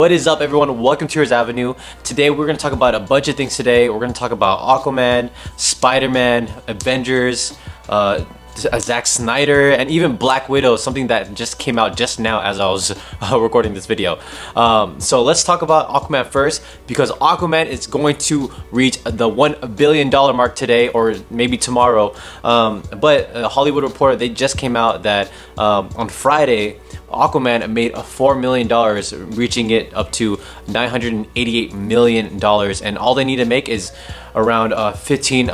What is up, everyone? Welcome to Here's Avenue. Today we're going to talk about a bunch of things today. We're going to talk about Aquaman, SpiderMan, Avengers, Zack Snyder, and even Black Widow, something that just came out just now as I was recording this video. So let's talk about Aquaman first, because Aquaman is going to reach the $1 billion mark today or maybe tomorrow. But Hollywood Reporter, they just came out that on Friday, Aquaman made $4 million, reaching it up to $988 million, and all they need to make is around 15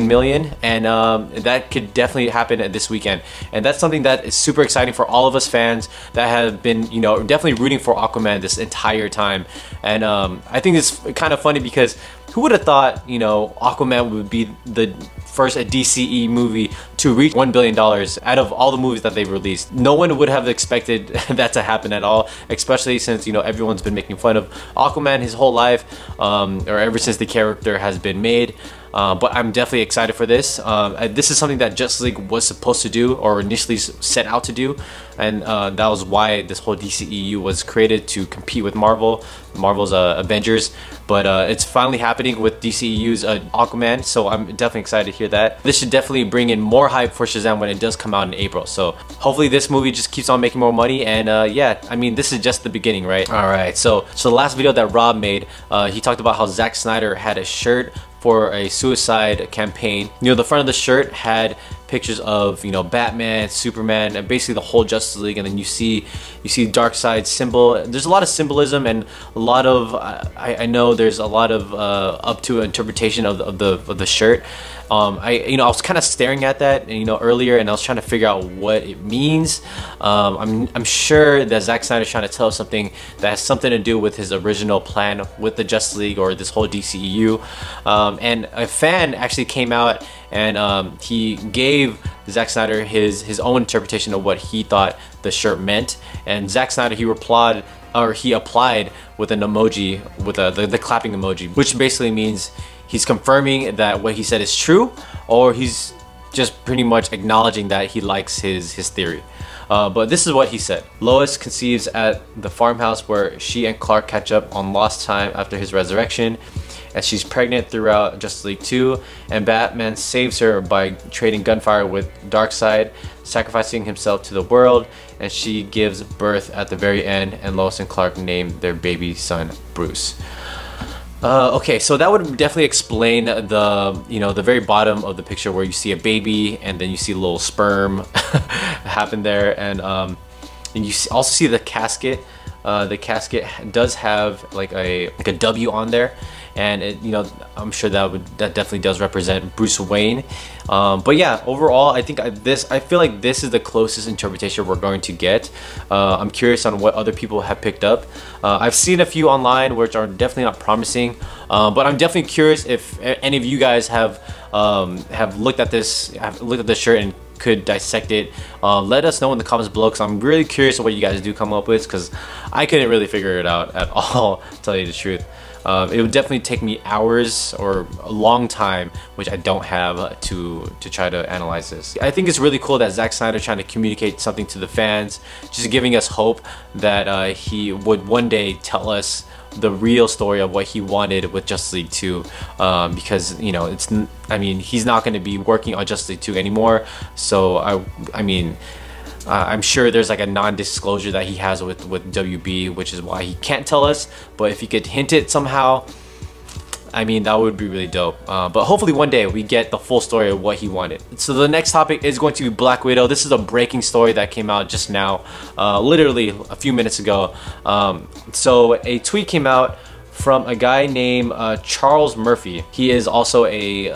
million, and that could definitely happen this weekend. And that's something that is super exciting for all of us fans that have been, you know, definitely rooting for Aquaman this entire time. And I think it's kind of funny because who would have thought, you know, Aquaman would be the first DCE movie to reach $1 billion out of all the movies that they've released. No one would have expected that to happen at all, especially since, you know, everyone's been making fun of Aquaman his whole life, or ever since the character has been made. But I'm definitely excited for this. This is something that Justice League was supposed to do, or initially set out to do, and that was why this whole DCEU was created, to compete with Marvel's Avengers. But it's finally happening with DCEU's Aquaman, so I'm definitely excited to hear that. This should definitely bring in more hype for Shazam when it does come out in April. So hopefully this movie just keeps on making more money, and yeah, I mean, this is just the beginning, right? Alright, so the last video that Rob made, he talked about how Zack Snyder had a shirt for a suicide campaign. You know, the front of the shirt had pictures of, you know, Batman, Superman, and basically the whole Justice League, and then you see Darkseid's symbol. There's a lot of symbolism and a lot of I know there's a lot of up to interpretation of the shirt. I was kind of staring at that, you know, earlier, and I was trying to figure out what it means. I'm sure that Zack Snyder's trying to tell us something that has something to do with his original plan with the Justice League or this whole DCEU. And a fan actually came out and he gave Zack Snyder his own interpretation of what he thought the shirt meant. And Zack Snyder, he applied with an emoji, with the clapping emoji, which basically means he's confirming that what he said is true, or he's just pretty much acknowledging that he likes his theory. But this is what he said. Lois conceives at the farmhouse where she and Clark catch up on lost time after his resurrection, and she's pregnant throughout Justice League 2, and Batman saves her by trading gunfire with Darkseid, sacrificing himself to the world, and she gives birth at the very end, and Lois and Clark name their baby son Bruce. Okay, so that would definitely explain the very bottom of the picture where you see a baby and then you see a little sperm happen there, and you also see the casket. The casket does have like a W on there, and I'm sure that definitely does represent Bruce Wayne. But yeah, overall, I feel like this is the closest interpretation we're going to get. I'm curious on what other people have picked up. I've seen a few online which are definitely not promising, but I'm definitely curious if any of you guys have looked at this shirt and could dissect it. Let us know in the comments below, because I'm really curious what you guys do come up with, because I couldn't really figure it out at all, to tell you the truth. It would definitely take me hours or a long time, which I don't have, to try to analyze this. I think it's really cool that Zack Snyder trying to communicate something to the fans, just giving us hope that he would one day tell us the real story of what he wanted with Justice League 2, because, you know, he's not going to be working on Justice League 2 anymore. So I'm sure there's like a non-disclosure that he has with WB, which is why he can't tell us. But if he could hint it somehow, I mean, that would be really dope. But hopefully one day we get the full story of what he wanted. So the next topic is going to be Black Widow. This is a breaking story that came out just now, literally a few minutes ago. So a tweet came out from a guy named Charles Murphy. He is also a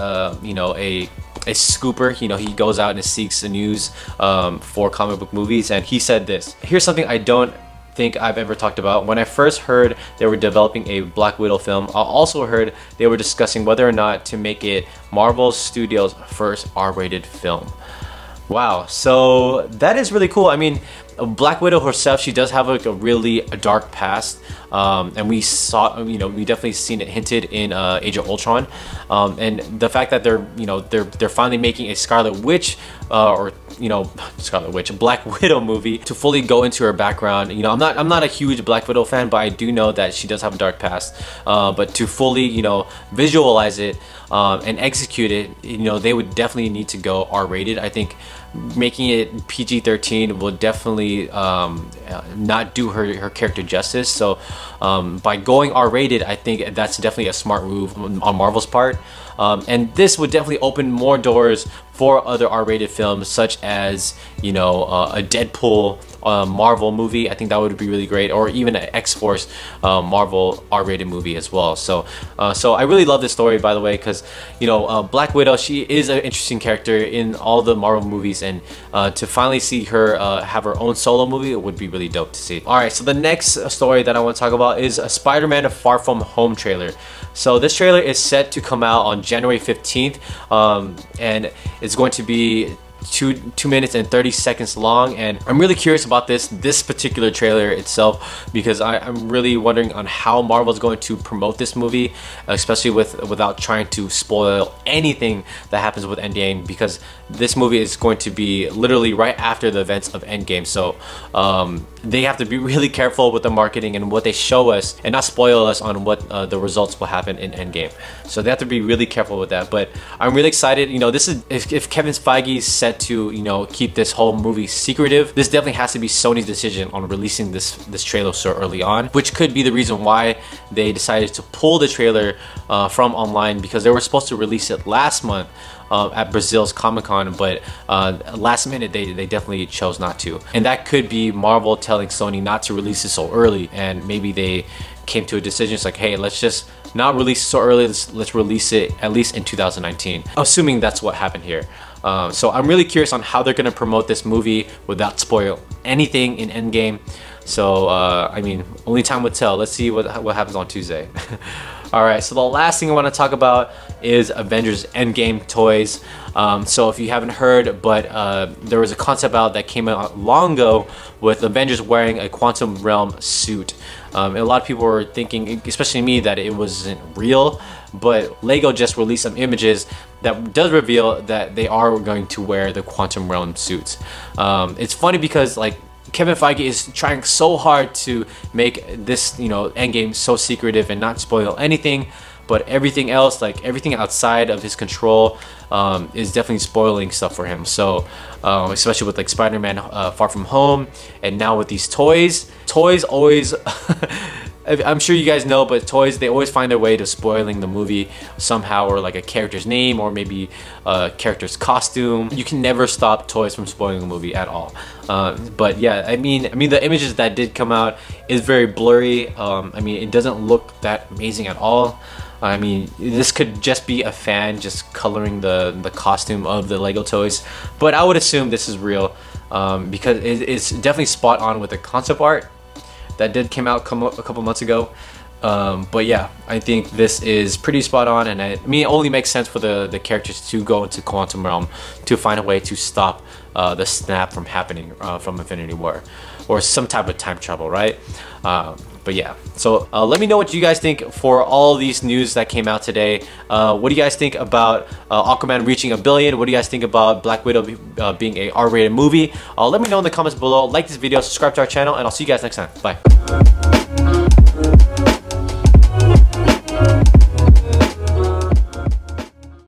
scooper. You know, he goes out and seeks the news for comic book movies, and he said this. Here's something I don't think I've ever talked about. When I first heard they were developing a Black Widow film, I also heard they were discussing whether or not to make it Marvel Studios' first R-rated film. Wow, so that is really cool. I mean, Black Widow herself, she does have like a really dark past, and we saw, you know, we definitely seen it hinted in Age of Ultron, and the fact that they're finally making a Scarlet Witch, or you know, Scarlet Witch, Black Widow movie to fully go into her background. You know, I'm not a huge Black Widow fan, but I do know that she does have a dark past. But to fully, you know, visualize it and execute it, you know, they would definitely need to go R-rated. I think making it PG-13 will definitely not do her character justice. So by going R-rated, I think that's definitely a smart move on Marvel's part. And this would definitely open more doors for other R-rated films, such as, you know, a Deadpool Marvel movie. I think that would be really great, or even an X-Force Marvel R-rated movie as well. So I really love this story, by the way, because, you know, Black Widow, she is an interesting character in all the Marvel movies, and to finally see her have her own solo movie, it would be really dope to see. All right, so the next story that I want to talk about is a Spider-Man Far From Home trailer. So this trailer is set to come out on January 15th, and it's going to be 2 minutes and 30 seconds long, and I'm really curious about this particular trailer itself, because I'm really wondering on how Marvel's going to promote this movie, especially without trying to spoil anything that happens with Endgame, because this movie is going to be literally right after the events of Endgame. So they have to be really careful with the marketing and what they show us, and not spoil us on what the results will happen in Endgame. So they have to be really careful with that. But I'm really excited. You know, this is if Kevin Feige is set to, you know, keep this whole movie secretive, this definitely has to be Sony's decision on releasing this trailer so early on, which could be the reason why they decided to pull the trailer from online, because they were supposed to release it last month at Brazil's Comic-Con, but last minute they definitely chose not to. And that could be Marvel telling Sony not to release it so early, and maybe they came to a decision. It's like, hey, let's just not release it so early, let's release it at least in 2019, assuming that's what happened here. So I'm really curious on how they're going to promote this movie without spoil anything in Endgame. So I mean, only time would tell. Let's see what happens on Tuesday. Alright, so the last thing I want to talk about is Avengers Endgame toys. So if you haven't heard, but there was a concept out that came out long ago with Avengers wearing a quantum realm suit. And a lot of people were thinking, especially me, that it wasn't real, but Lego just released some images that does reveal that they are going to wear the quantum realm suits. It's funny because, like, Kevin Feige is trying so hard to make this, you know, Endgame so secretive and not spoil anything, but everything else, like everything outside of his control, is definitely spoiling stuff for him. So especially with like Spider-Man Far From Home, and now with these toys always I'm sure you guys know, but toys, they always find their way to spoiling the movie somehow, or like a character's name, or maybe a character's costume. You can never stop toys from spoiling the movie at all. But yeah, I mean the images that did come out is very blurry. I mean, it doesn't look that amazing at all. I mean, this could just be a fan just coloring the costume of the Lego toys, but I would assume this is real, because it's definitely spot on with the concept art that did come out a couple months ago. But yeah, I think this is pretty spot on, and I mean, it only makes sense for the characters to go into Quantum Realm to find a way to stop the snap from happening from Infinity War, or some type of time travel, right? But yeah, so let me know what you guys think for all these news that came out today. What do you guys think about Aquaman reaching 1 billion? What do you guys think about Black Widow being a R-rated movie? Let me know in the comments below. Like this video, subscribe to our channel, and I'll see you guys next time. Bye.